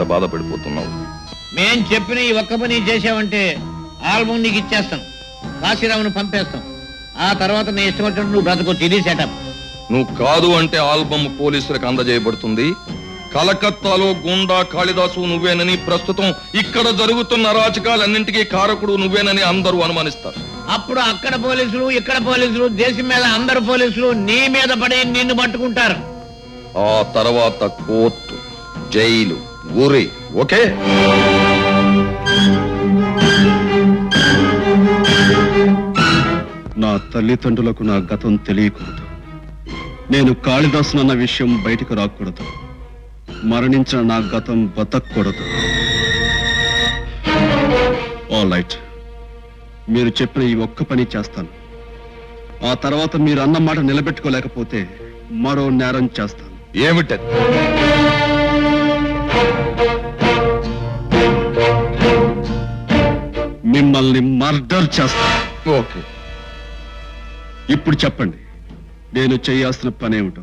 ఇంత బాధపడిపోతున్నావు? మేం చెప్పిన ఈ ఒక్క పని చేసావంటే ఆల్బమ్ నీకు ఇచ్చేస్తాం, కాశీరావును పంపేస్తాం. ఆ తర్వాత నీ ఇష్టం వచ్చినట్టు నువ్వు బ్రతకొచ్చు. ఇది సెటప్. నువ్వు కాదు అంటే ఆల్బమ్ పోలీసులకు అందజేయబడుతుంది. కలకత్తాలో గుండా కాళిదాసు నువ్వేనని, ప్రస్తుతం ఇక్కడ జరుగుతున్న అరాచకాలన్నింటికీ కారకుడు నువ్వేనని అందరూ అనుమానిస్తారు. అప్పుడు అక్కడ పోలీసులు, ఇక్కడ పోలీసులు, దేశం మీద అందరు పోలీసులు నీ మీద పడి నిన్ను పట్టుకుంటారు. ఆ తర్వాత కోర్టు, జైలు, ఊరి. ఓకే? నా తల్లిదండ్రులకు నా గతం తెలియకూడదు. నేను కాళిదాసునన్న విషయం బయటకు రాకూడదు. మరణించిన నా గతం బతకూడదు. ఆల్ రైట్, మీరు చెప్పిన ఈ ఒక్క పని చేస్తాను. ఆ తర్వాత మీరు అన్న మాట నిలబెట్టుకోలేకపోతే మరో నేరం చేస్తాను. ఏమిటది? మిమ్మల్ని మర్డర్ చేస్తాను. ఓకే, ఇప్పుడు చెప్పండి, నేను చేయాల్సిన పనేమిటో.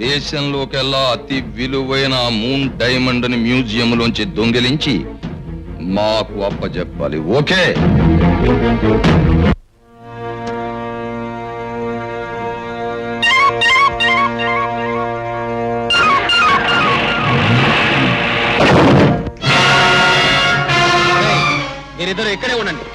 దేశంలోకెల్లా అతి విలువైన మూన్ డైమండ్ ని మ్యూజియంలోంచి దొంగిలించి మాకు అప్పచెప్పాలి. ఓకే? మీరిద్దరు ఇక్కడే ఉండండి.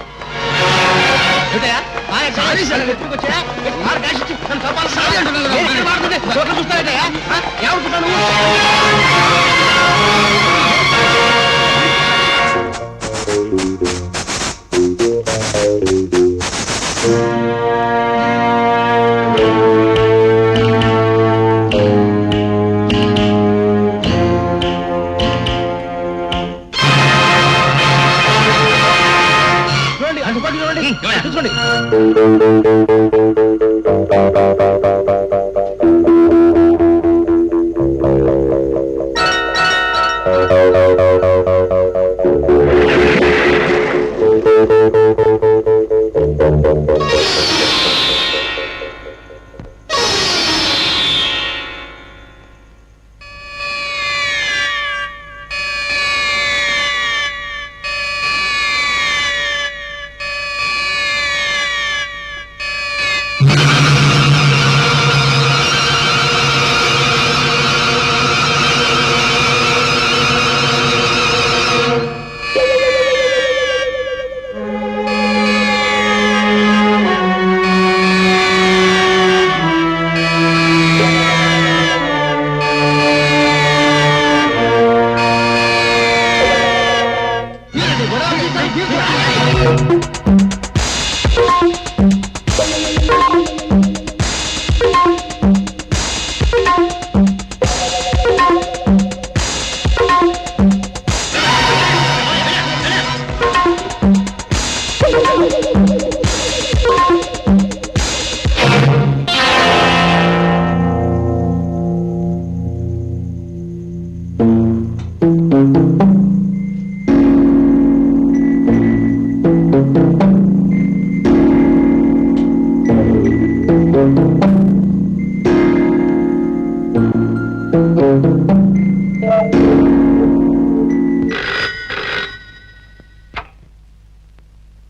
చూడండి.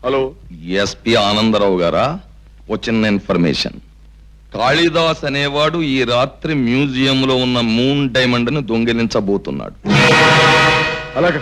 హలో, ఎస్పీ ఆనందరావు గారా? వచ్చిన ఇన్ఫర్మేషన్, కాళిదాస్ అనేవాడు ఈ రాత్రి మ్యూజియంలో ఉన్న మూన్ డైమండ్ ను దొంగిలించబోతున్నాడు. అలాగే